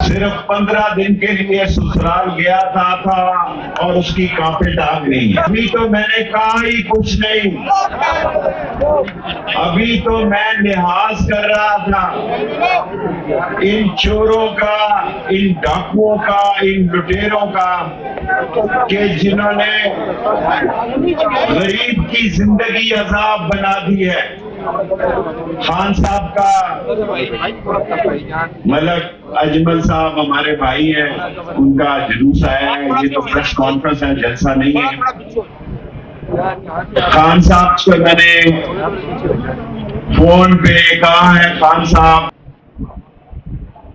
صرف 15 دن کے لیے سسرال گیا تھا اور اس کی کانپے داغ نہیں ہے. ابھی تو میں نے کہا ہی کچھ نہیں, ابھی تو میں لحاظ کر رہا تھا ان چوروں کا, ان ڈاکوؤں کا, ان لٹیروں کا کہ جنہوں نے غریب کی زندگی عذاب بنا دی ہے. خان صاحب کا ملک اجمل صاحب ہمارے بھائی ہیں, ان کا جلوس آیا ہے. یہ تو پریس کانفرنس ہے, جلسہ نہیں ہے. خان صاحب سے میں نے فون پہ کہا ہے, خان صاحب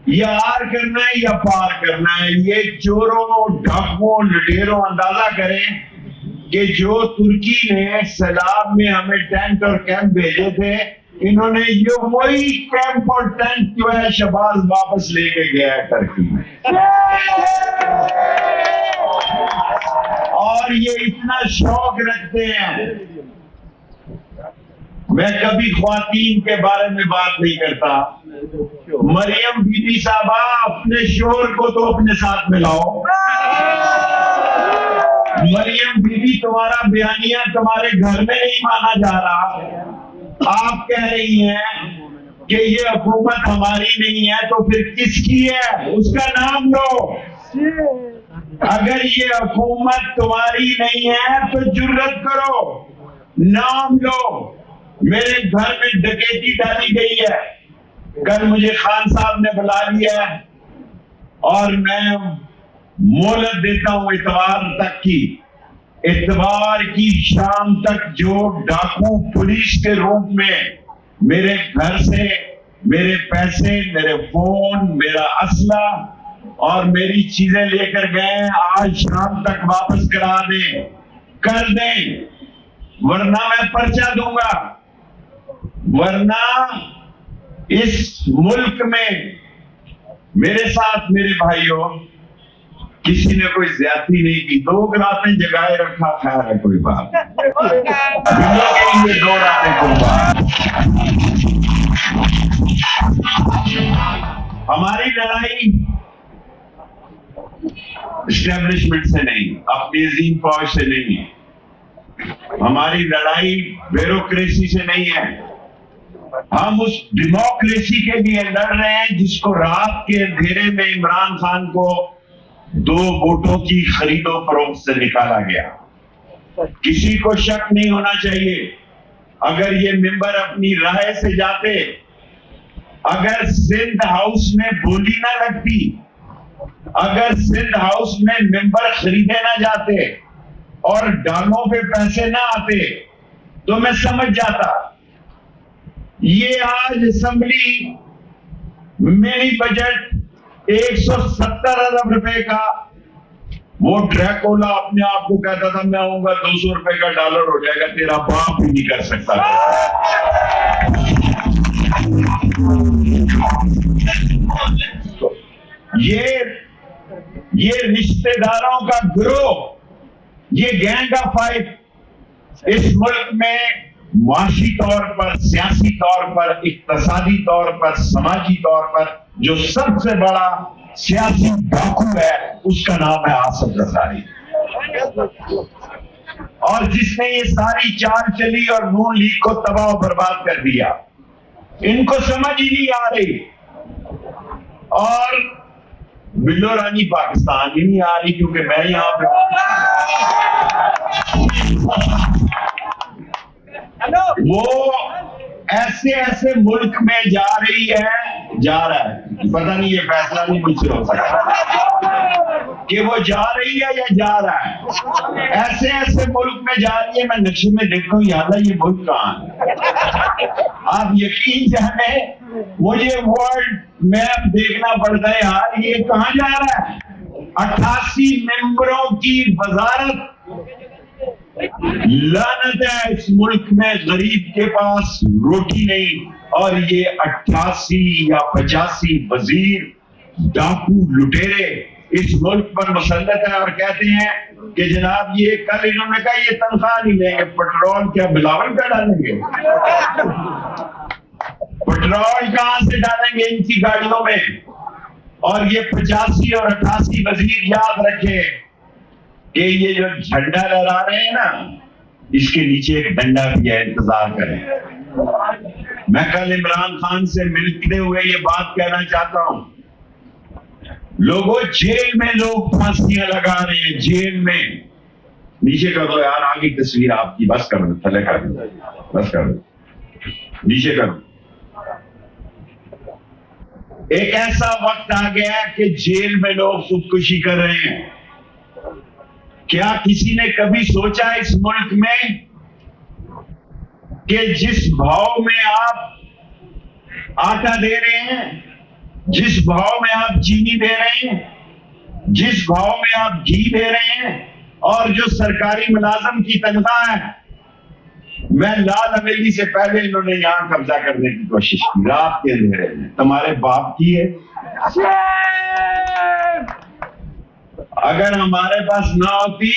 یہ آر کرنا ہے یا پار کرنا ہے. یہ چوروں, ڈاکوؤں, لٹیروں اندازہ کریں کہ جو ترکی نے سیلاب میں ہمیں ٹینٹ اور کیمپ بھیجے تھے, انہوں نے یہ وہی کیمپ اور ٹینٹ جو ہے شہباز واپس لے کے گیا ہے ترکی میں. اور یہ اتنا شوق رکھتے ہیں. میں کبھی خواتین کے بارے میں بات نہیں کرتا. مریم بی بی صاحبہ, اپنے شوہر کو تو اپنے ساتھ ملاؤ. مریم بی بی, تمہارا بیانیہ تمہارے گھر میں نہیں مانا جا رہا. آپ کہہ رہی ہیں کہ یہ حکومت ہماری نہیں ہے, تو پھر کس کی ہے؟ اس کا نام لو. اگر یہ حکومت تمہاری نہیں ہے تو جرت کرو, نام لو. میرے گھر میں ڈکیتی ڈالی گئی ہے. کل مجھے خان صاحب نے بلا لیا ہے اور میں مہلت دیتا ہوں اتوار تک کی. اتوار کی شام تک جو ڈاکو پولیس کے روپ میں میرے گھر سے میرے پیسے, میرے فون, میرا اسلحہ اور میری چیزیں لے کر گئے, آج شام تک واپس کرا دیں, کر دیں, ورنہ میں پرچہ دوں گا. ورنہ اس ملک میں میرے ساتھ, میرے بھائیوں, کسی نے کوئی زیادتی نہیں کی. 2 راتیں جگائے رکھا, خیر ہے کوئی بات. بلوں کے لیے 2 راتیں قربان. ہماری لڑائی اسٹیبلشمنٹ سے نہیں, اپنی عظیم فوج سے نہیں. ہماری لڑائی بیوروکریسی سے نہیں ہے. ہم اس ڈیموکریسی کے لیے لڑ رہے ہیں جس کو رات کے اندھیرے میں عمران خان کو 2 ووٹوں کی خرید و فروخت سے نکالا گیا. کسی کو شک نہیں ہونا چاہیے. اگر یہ ممبر اپنی رائے سے جاتے, اگر سندھ ہاؤس میں بولی نہ لگتی, اگر سندھ ہاؤس میں ممبر خریدے نہ جاتے اور ڈالوں پہ پیسے نہ آتے, تو میں سمجھ جاتا. یہ آج اسمبلی میری بجٹ 170 ارب روپے کا, وہ ڈریکولا اپنے آپ کو کہتا تھا میں آؤں گا 200 روپے کا ڈالر ہو جائے گا, تیرا باپ بھی نہیں کر سکتا. یہ رشتہ داروں کا گروہ, یہ گینگ آف 5 اس ملک میں معاشی طور پر, سیاسی طور پر, اقتصادی طور پر, سماجی طور پر جو سب سے بڑا سیاسی ڈاکو ہے, اس کا نام ہے آصف زرداری. اور جس نے یہ ساری چال چلی اور نون لیگ کو تباہ و برباد کر دیا. ان کو سمجھ ہی نہیں آ رہی. اور بلو رانی پاکستان ہی نہیں آ رہی کیونکہ میں یہاں پہ وہ ایسے ملک میں جا رہا ہے, پتہ نہیں یہ فیصلہ نہیں مجھ سے ہو سکتا کہ وہ جا رہی ہے یا جا رہا ہے. ایسے ملک میں جا رہی ہے, میں نقشے میں دیکھتا ہوں یاد ہے یہ ملک کہاں ہے. آپ یقین جانیں مجھے ورلڈ میپ دیکھنا پڑتا ہے یار, یہ کہاں جا رہا ہے. 88 ممبروں کی وزارت. لعنت ہے اس ملک میں غریب کے پاس روٹی نہیں, اور یہ 88 یا 85 وزیر ڈاکو لٹیرے اس ملک پر مسلط ہے اور کہتے ہیں کہ جناب یہ کل انہوں نے کہا یہ تنخواہ نہیں لیں گے, پیٹرول کیا بلاول کا ڈالیں گے؟ پیٹرول کہاں سے ڈالیں گے ان کی گاڑیوں میں؟ اور یہ 85 اور 88 وزیر یاد رکھے کہ یہ جو جھنڈا لہرا رہے ہیں نا، اس کے نیچے ایک ڈنڈا بھی ہے، انتظار کریں۔ میں کل عمران خان سے ملتے ہوئے یہ بات کہنا چاہتا ہوں، لوگوں جیل میں لوگ پھانسیاں لگا رہے ہیں، جیل میں۔ نیچے کر دو یار، آگے تصویر آپ کی، بس کر دو، تھلے کر دو، بس کر دو، نیچے کر دو۔ ایک ایسا وقت آ گیا کہ جیل میں لوگ خودکشی کر رہے ہیں۔ کیا کسی نے کبھی سوچا اس ملک میں کہ جس بھاؤ میں آپ آٹا دے رہے ہیں، جس بھاؤ میں آپ چینی دے رہے ہیں، جس بھاؤ میں آپ گھی دے رہے ہیں، اور جو سرکاری ملازم کی تنخواہ ہے، میں لال حویلی سے پہلے انہوں نے یہاں قبضہ کرنے کی کوشش کی، رات کے اندھیرے میں، تمہارے باپ کی ہے۔ اگر ہمارے پاس نہ ہوتی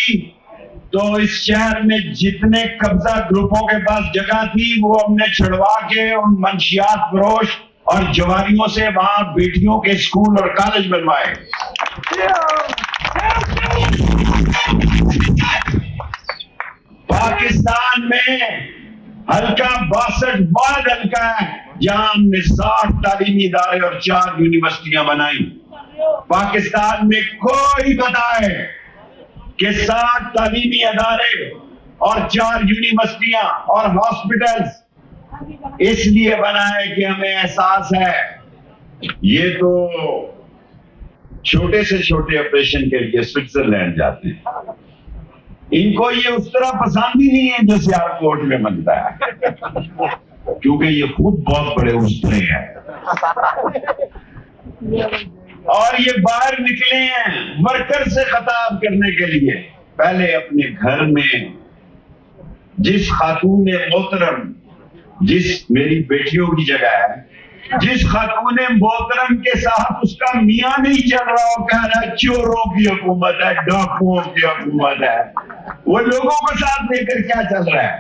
تو اس شہر میں جتنے قبضہ گروپوں کے پاس جگہ تھی وہ ہم نے چھڑوا کے ان منشیات فروش اور جواریوں سے وہاں بیٹیوں کے اسکول اور کالج بنوائے۔ پاکستان میں حلقہ 62 واحد حلقہ ہے جہاں ہم نے 60 تعلیمی ادارے اور 4 یونیورسٹیاں بنائی۔ پاکستان میں کوئی بتائے کہ 60 تعلیمی ادارے اور 4 یونیورسٹیاں اور ہاسپٹلز اس لیے بنائے کہ ہمیں احساس ہے یہ تو چھوٹے سے چھوٹے آپریشن کے لیے سوئٹزرلینڈ جاتے ہیں، ان کو یہ اس طرح پسند ہی نہیں ہے جو سیالکوٹ میں بنتا ہے، کیونکہ یہ خود بہت بڑے اسطورے ہیں، اور یہ باہر نکلے ہیں ورکر سے خطاب کرنے کے لیے۔ پہلے اپنے گھر میں جس خاتون محترم، جس میری بیٹیوں کی جگہ ہے، جس خاتون محترم کے ساتھ اس کا میاں نہیں چل رہا ہو، کہہ رہا ہے چوروں کی حکومت ہے، ڈاکوؤں کی حکومت ہے، وہ لوگوں کو ساتھ لے کر کیا چل رہا ہے۔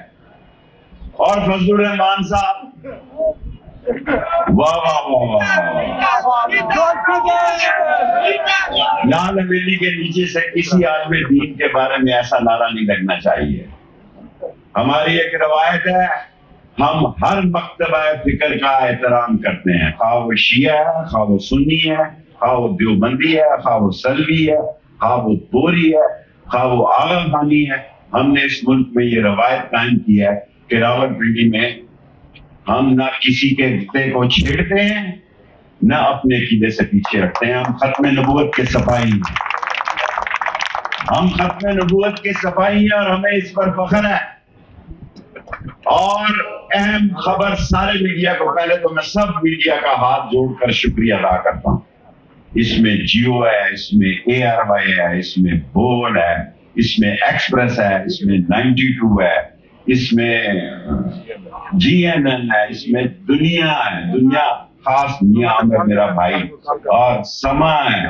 اور فضل الرحمان صاحب، واہ واہ واہ واہ، لال حویلی کے نیچے سے کسی عالم دین کے بارے میں ایسا نعرہ نہیں لگنا چاہیے۔ ہماری ایک روایت ہے، ہم ہر مکتبہ فکر کا احترام کرتے ہیں، خواہ وہ شیعہ ہے، خواہ وہ سنی ہے، خواہ وہ دیوبندی ہے، خواہ وہ سلوی ہے، خواہ وہ توری ہے، خواہ وہ آغا خانی ہے۔ ہم نے اس ملک میں یہ روایت قائم کی ہے کہ راولپنڈی میں ہم نہ کسی کے عقیدے کو چھیڑتے ہیں، نہ اپنے عقیدے سے پیچھے رکھتے ہیں۔ ہم ختم نبوت کے سپاہی ہیں، ہم ختم نبوت کے سپاہی ہیں، اور ہمیں اس پر فخر ہے۔ اور اہم خبر سارے میڈیا کو، پہلے تو میں سب میڈیا کا ہاتھ جوڑ کر شکریہ ادا کرتا ہوں۔ اس میں جیو ہے، اس میں ARY ہے، اس میں بول ہے، اس میں ایکسپریس ہے، اس میں 92 ہے، اس میں GNN ہے، اس میں دنیا ہے، دنیا خاص میاں عامر میرا بھائی، اور سما ہے،